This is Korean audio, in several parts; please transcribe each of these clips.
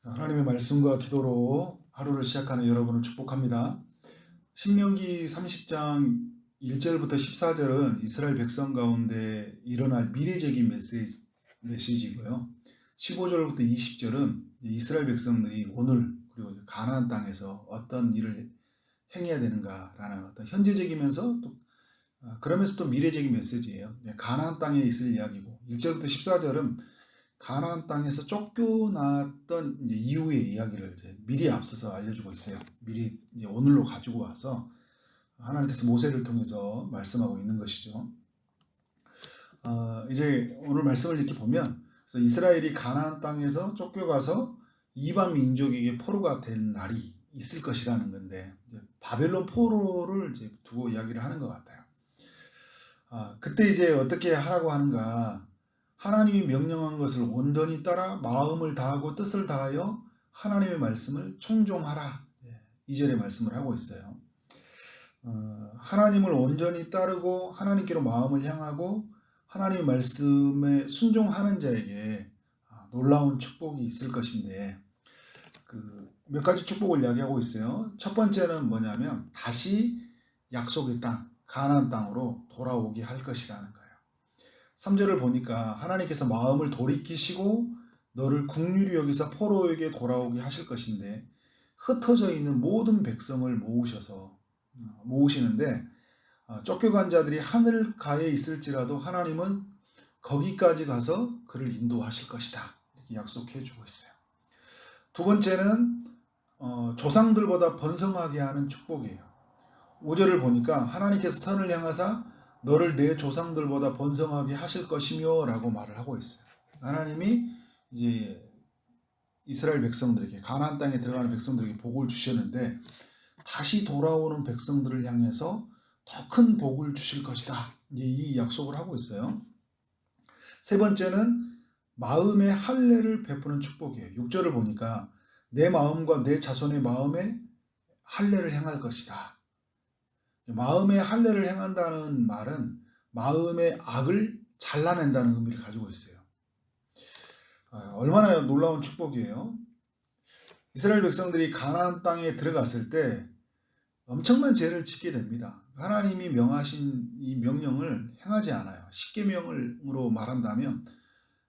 하나님의 말씀과 기도로 하루를 시작하는 여러분을 축복합니다. 신명기 30장 1절부터 14절은 이스라엘 백성 가운데 일어날 미래적인 메시지고요. 15절부터 20절은 이스라엘 백성들이 오늘 그리고 가나안 땅에서 어떤 일을 행해야 되는가라는 어떤 현재적이면서 또 그러면서 또 미래적인 메시지예요. 가나안 땅에 있을 이야기고 1절부터 14절은 가나안 땅에서 쫓겨났던 이후의 이야기를 미리 앞서서 알려주고 있어요. 미리 이제 오늘로 가지고 와서 하나님께서 모세를 통해서 말씀하고 있는 것이죠. 이제 오늘 말씀을 이렇게 보면 그래서 이스라엘이 가나안 땅에서 쫓겨가서 이방 민족에게 포로가 된 날이 있을 것이라는 건데 바벨론 포로를 이제 두고 이야기를 하는 것 같아요. 그때 이제 어떻게 하라고 하는가? 하나님이 명령한 것을 온전히 따라 마음을 다하고 뜻을 다하여 하나님의 말씀을 청종하라. 2절의 말씀을 하고 있어요. 하나님을 온전히 따르고 하나님께로 마음을 향하고 하나님의 말씀에 순종하는 자에게 놀라운 축복이 있을 것인데 몇 가지 축복을 이야기하고 있어요. 첫 번째는 뭐냐면 다시 약속의 땅, 가나안 땅으로 돌아오게 할 것이라는 거예요. 3절을 보니까 하나님께서 마음을 돌이키시고 너를 국률이 여기서 포로에게 돌아오게 하실 것인데 흩어져 있는 모든 백성을 모으시는데 쫓겨간 자들이 하늘가에 있을지라도 하나님은 거기까지 가서 그를 인도하실 것이다. 이렇게 약속해 주고 있어요. 두 번째는 조상들보다 번성하게 하는 축복이에요. 5절을 보니까 하나님께서 선을 향하사 너를 내 조상들보다 번성하게 하실 것이며 라고 말을 하고 있어요. 하나님이 이제 이스라엘 백성들에게 가나안 땅에 들어가는 백성들에게 복을 주셨는데 다시 돌아오는 백성들을 향해서 더 큰 복을 주실 것이다. 이제 이 약속을 하고 있어요. 세 번째는 마음의 할례를 베푸는 축복이에요. 6절을 보니까 내 마음과 내 자손의 마음에 할례를 행할 것이다. 마음의 할례를 행한다는 말은 마음의 악을 잘라낸다는 의미를 가지고 있어요. 얼마나 놀라운 축복이에요. 이스라엘 백성들이 가나안 땅에 들어갔을 때 엄청난 죄를 짓게 됩니다. 하나님이 명하신 이 명령을 행하지 않아요. 십계명으로 말한다면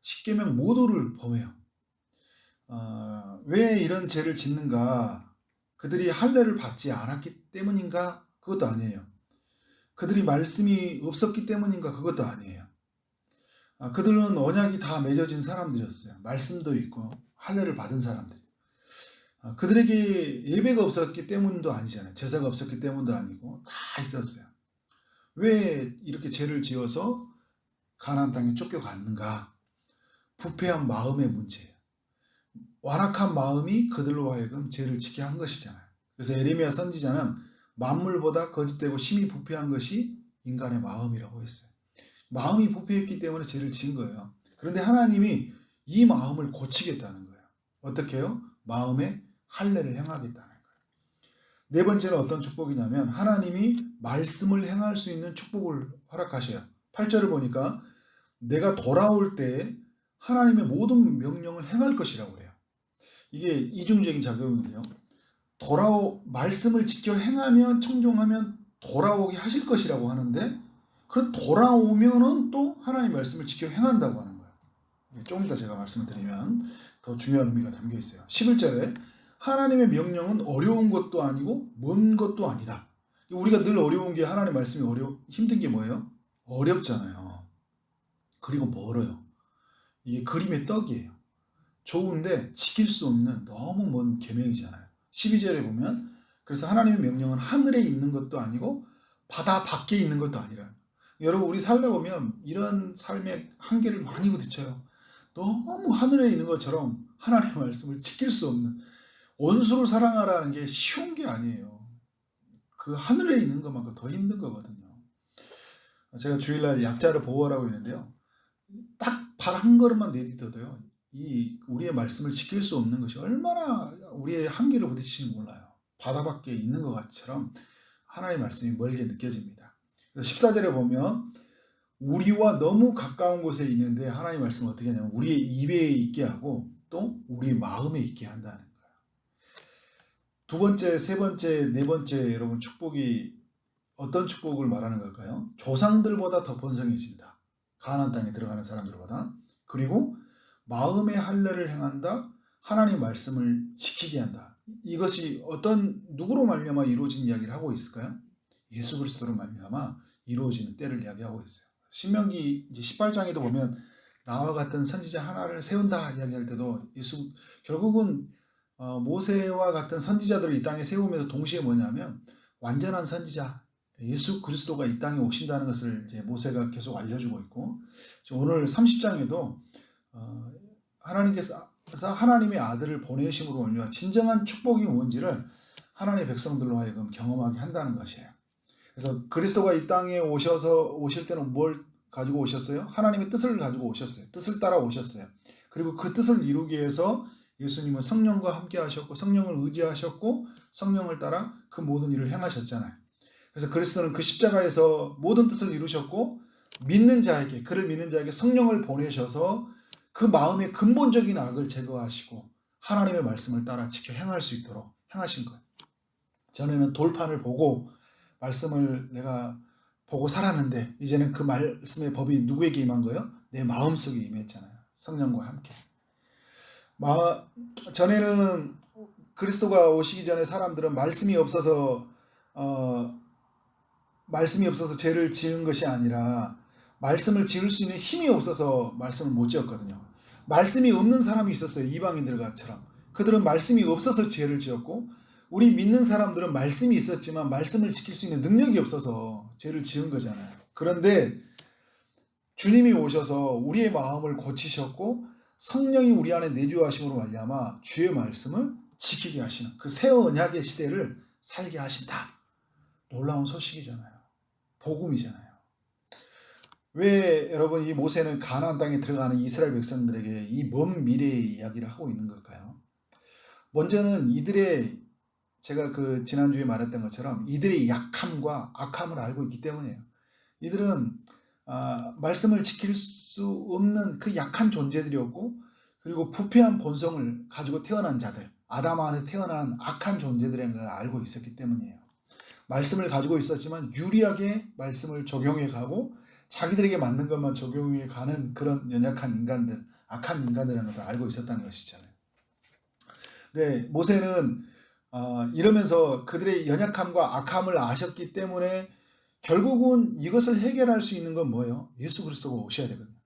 십계명 모두를 범해요. 왜 이런 죄를 짓는가? 그들이 할례를 받지 않았기 때문인가? 그것도 아니에요. 그들이 말씀이 없었기 때문인가? 그것도 아니에요. 그들은 언약이 다 맺어진 사람들이었어요. 말씀도 있고 할례를 받은 사람들. 그들에게 예배가 없었기 때문도 아니잖아요. 제사가 없었기 때문도 아니고 다 있었어요. 왜 이렇게 죄를 지어서 가나안 땅에 쫓겨갔는가? 부패한 마음의 문제예요. 완악한 마음이 그들로 하여금 죄를 짓게 한 것이잖아요. 그래서 에레미야 선지자는 만물보다 거짓되고 심히 부패한 것이 인간의 마음이라고 했어요. 마음이 부패했기 때문에 죄를 지은 거예요. 그런데 하나님이 이 마음을 고치겠다는 거예요. 어떻게 해요? 마음에 할례를 행하겠다는 거예요. 네 번째는 어떤 축복이냐면 하나님이 말씀을 행할 수 있는 축복을 허락하셔요. 8절을 보니까 내가 돌아올 때 하나님의 모든 명령을 행할 것이라고 그래요. 이게 이중적인 작용인데요. 말씀을 지켜 행하면 청종하면 돌아오게 하실 것이라고 하는데 그럼 돌아오면은 또 하나님 말씀을 지켜 행한다고 하는 거예요. 조금 이따 제가 말씀을 드리면 더 중요한 의미가 담겨 있어요. 11절에 하나님의 명령은 어려운 것도 아니고 먼 것도 아니다. 우리가 늘 어려운 게 하나님 말씀이 힘든 게 뭐예요? 어렵잖아요. 그리고 멀어요. 이게 그림의 떡이에요. 좋은데 지킬 수 없는 너무 먼 계명이잖아요. 12절에 보면 그래서 하나님의 명령은 하늘에 있는 것도 아니고 바다 밖에 있는 것도 아니라 여러분 우리 살다 보면 이런 삶의 한계를 많이 부딪혀요. 너무 하늘에 있는 것처럼 하나님의 말씀을 지킬 수 없는 원수를 사랑하라는 게 쉬운 게 아니에요. 그 하늘에 있는 것만큼 더 힘든 거거든요. 제가 주일날 약자를 보호하라고 했는데요. 딱 발 한 걸음만 내딛어도요. 이 우리의 말씀을 지킬 수 없는 것이 얼마나 우리의 한계를 부딪히는지 몰라요. 바다 밖에 있는 것처럼 하나님의 말씀이 멀게 느껴집니다. 그래서 14절에 보면 우리와 너무 가까운 곳에 있는데 하나님의 말씀은 어떻게 하냐면 우리의 입에 있게 하고 또 우리 마음에 있게 한다는 거예요. 두 번째, 세 번째, 네 번째 여러분 축복이 어떤 축복을 말하는 걸까요? 조상들보다 더 번성해진다. 가나안 땅에 들어가는 사람들보다. 그리고 마음의 할례를 행한다. 하나님의 말씀을 지키게 한다. 이것이 어떤 누구로 말미암아 이루어진 이야기를 하고 있을까요? 예수 그리스도로 말미암아 이루어지는 때를 이야기하고 있어요. 신명기 이제 18장에도 보면 나와 같은 선지자 하나를 세운다 이야기할 때도 예수 결국은 모세와 같은 선지자들을 이 땅에 세우면서 동시에 뭐냐면 완전한 선지자 예수 그리스도가 이 땅에 오신다는 것을 이제 모세가 계속 알려주고 있고 오늘 30장에도 하나님께서 하나님의 아들을 보내심으로 말미암아 진정한 축복이 뭔지를 하나님의 백성들로 하여금 경험하게 한다는 것이에요. 그래서 그리스도가 이 땅에 오실 때는 뭘 가지고 오셨어요? 하나님의 뜻을 가지고 오셨어요. 뜻을 따라 오셨어요. 그리고 그 뜻을 이루기 위해서 예수님은 성령과 함께 하셨고 성령을 의지하셨고 성령을 따라 그 모든 일을 행하셨잖아요. 그래서 그리스도는 그 십자가에서 모든 뜻을 이루셨고 믿는 자에게 그를 믿는 자에게 성령을 보내셔서 그 마음의 근본적인 악을 제거하시고 하나님의 말씀을 따라 지켜 행할 수 있도록 행하신 거예요. 전에는 돌판을 보고 말씀을 내가 보고 살았는데 이제는 그 말씀의 법이 누구에게 임한 거예요? 내 마음속에 임했잖아요. 성령과 함께. 전에는 그리스도가 오시기 전에 사람들은 말씀이 없어서 죄를 지은 것이 아니라 말씀을 지을 수 있는 힘이 없어서 말씀을 못 지었거든요. 말씀이 없는 사람이 있었어요. 이방인들처럼. 그들은 말씀이 없어서 죄를 지었고 우리 믿는 사람들은 말씀이 있었지만 말씀을 지킬 수 있는 능력이 없어서 죄를 지은 거잖아요. 그런데 주님이 오셔서 우리의 마음을 고치셨고 성령이 우리 안에 내주하심으로 말미암아 주의 말씀을 지키게 하시는 그 새 언약의 시대를 살게 하신다. 놀라운 소식이잖아요. 복음이잖아요. 왜 여러분 이 모세는 가나안 땅에 들어가는 이스라엘 백성들에게 이 먼 미래의 이야기를 하고 있는 걸까요? 먼저는 제가 그 지난주에 말했던 것처럼 이들의 약함과 악함을 알고 있기 때문이에요. 이들은 말씀을 지킬 수 없는 그 약한 존재들이었고 그리고 부패한 본성을 가지고 태어난 자들, 아담 안에 태어난 악한 존재들인 걸 알고 있었기 때문이에요. 말씀을 가지고 있었지만 유리하게 말씀을 적용해 가고 자기들에게 맞는 것만 적용해 가는 그런 연약한 인간들, 악한 인간들이라는 것을 알고 있었다는 것이잖아요. 네, 모세는 이러면서 그들의 연약함과 악함을 아셨기 때문에 결국은 이것을 해결할 수 있는 건 뭐예요? 예수 그리스도가 오셔야 되거든요.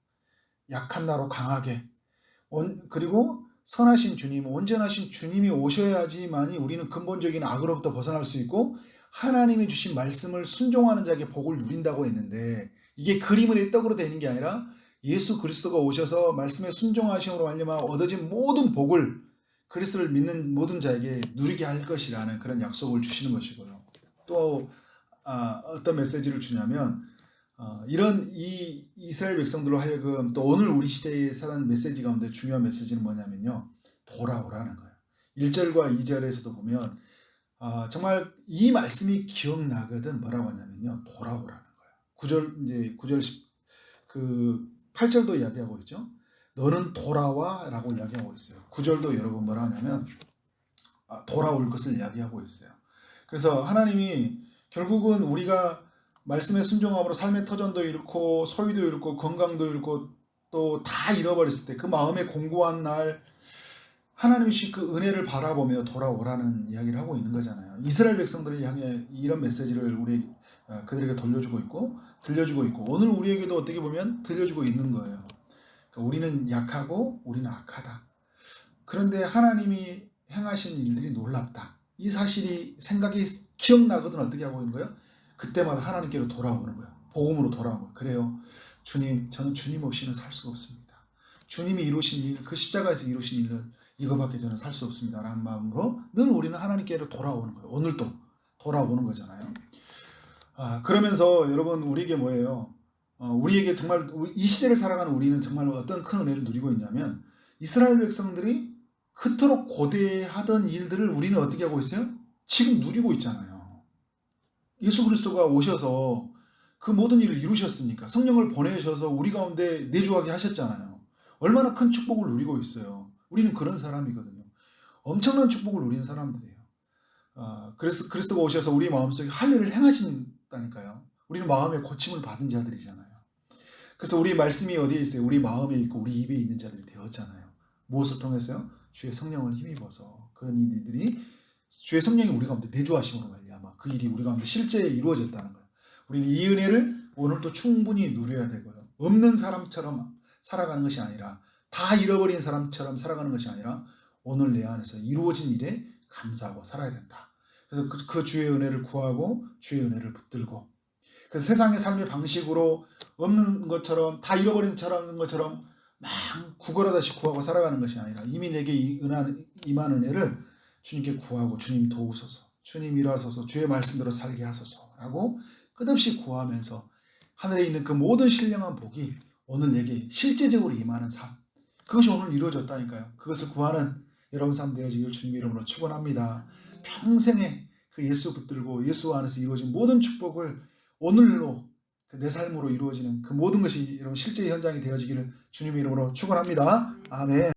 약한 나로 강하게 그리고 선하신 주님, 온전하신 주님이 오셔야지만이 우리는 근본적인 악으로부터 벗어날 수 있고 하나님이 주신 말씀을 순종하는 자에게 복을 누린다고 했는데 이게 그림의 떡으로 되는 게 아니라 예수 그리스도가 오셔서 말씀에 순종하심으로 말미암아 얻어진 모든 복을 그리스도를 믿는 모든 자에게 누리게 할 것이라는 그런 약속을 주시는 것이고요. 또 어떤 메시지를 주냐면 이런 이 이스라엘 백성들로 하여금 또 오늘 우리 시대에 사는 메시지 가운데 중요한 메시지는 뭐냐면요. 돌아오라는 거예요. 1절과 2절에서도 보면 정말 이 말씀이 기억나거든 뭐라고 하냐면요. 돌아오라는 거예요. 9절 그 8절도 이야기하고 있죠. 너는 돌아와 라고 이야기하고 있어요. 9절도 여러분 뭐라 하냐면 돌아올 것을 이야기하고 있어요. 그래서 하나님이 결국은 우리가 말씀의 순종함으로 삶의 터전도 잃고 소유도 잃고 건강도 잃고 또 다 잃어버렸을 때 그 마음의 공고한 날 하나님이 그 은혜를 바라보며 돌아오라는 이야기를 하고 있는 거잖아요. 이스라엘 백성들을 향해 이런 메시지를 그들에게 들려주고 있고 오늘 우리에게도 어떻게 보면 들려주고 있는 거예요. 그러니까 우리는 약하고 우리는 악하다. 그런데 하나님이 행하신 일들이 놀랍다. 이 사실이 생각이 기억나거든 어떻게 하고 있는 거예요? 그때마다 하나님께로 돌아오는 거예요. 복음으로 돌아오는 거예요. 그래요. 주님, 저는 주님 없이는 살 수가 없습니다. 주님이 이루신 일, 그 십자가에서 이루신 일을 이거밖에 저는 살 수 없습니다. 라는 마음으로 늘 우리는 하나님께로 돌아오는 거예요. 오늘도 돌아오는 거잖아요. 그러면서 여러분 우리에게 뭐예요? 우리에게 정말 이 시대를 살아가는 우리는 정말 어떤 큰 은혜를 누리고 있냐면 이스라엘 백성들이 그토록 고대하던 일들을 우리는 어떻게 하고 있어요? 지금 누리고 있잖아요. 예수 그리스도가 오셔서 그 모든 일을 이루셨으니까 성령을 보내셔서 우리 가운데 내주하게 하셨잖아요. 얼마나 큰 축복을 누리고 있어요. 우리는 그런 사람이거든요. 엄청난 축복을 누린 사람들이에요. 그래서 그리스도가 오셔서 우리 마음속에 할 일을 행하신다니까요. 우리는 마음에 고침을 받은 자들이잖아요. 그래서 우리 말씀이 어디에 있어요? 우리 마음에 있고 우리 입에 있는 자들이 되었잖아요. 무엇을 통해서요? 주의 성령을 힘입어서 그런 일들이 주의 성령이 우리 가운데 내주하심으로 말미암아 그 일이 우리 가운데 실제 이루어졌다는 거예요. 우리는 이 은혜를 오늘도 충분히 누려야 되고요. 없는 사람처럼 살아가는 것이 아니라 다 잃어버린 사람처럼 살아가는 것이 아니라 오늘 내 안에서 이루어진 일에 감사하고 살아야 된다. 그래서 그 주의 은혜를 구하고 주의 은혜를 붙들고 그래서 세상의 삶의 방식으로 없는 것처럼 다 잃어버린 것처럼 막 구걸하듯이 구하고 살아가는 것이 아니라 이미 내게 임한 은혜를 주님께 구하고 주님 도우소서 주님 일하소서 주의 말씀대로 살게 하소서라고 끝없이 구하면서 하늘에 있는 그 모든 신령한 복이 오늘 내게 실제적으로 임하는 삶 그것이 오늘 이루어졌다니까요. 그것을 구하는 여러분 삶 되어지기를 주님 이름으로 축원합니다. 평생에 그 예수 붙들고 예수 안에서 이루어진 모든 축복을 오늘로 내 삶으로 이루어지는 그 모든 것이 여러분 실제 현장이 되어지기를 주님의 이름으로 축원합니다. 아멘.